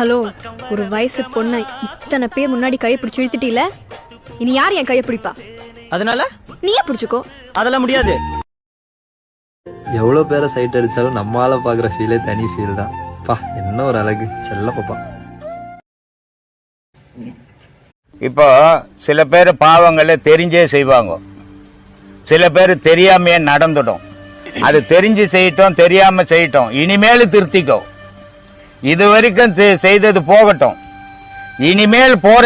Hello, ஒரு வயசு பொண்ணை இத்தனை பேர் முன்னாடி கையை பிடிச்சி இழுத்துட்டீல, இனி யார் என் கையை பிடிப்பா? அதனால நீயே பிடிச்சுக்கோ. அதெல்லாம் முடியாது. எவ்வளவு பேரை சைட் அடிச்சாலும் நம்மால பாக்குற ஃபீலே தனி ஃபீல் தான். பா, என்ன ஒரு அழகு, செல்ல பாப்பா. இப்போ சில பேர் பாவங்களை தெரிஞ்சே செய்வாங்க, சில பேர் தெரியாமையே நடந்துடும். அது தெரிஞ்சு செய்யட்டும், தெரியாம செய்யட்டும், இனிமேல் திருத்திக்கோ. இது வரைக்கும் செய்தது போகட்டும், இனிமேல் போற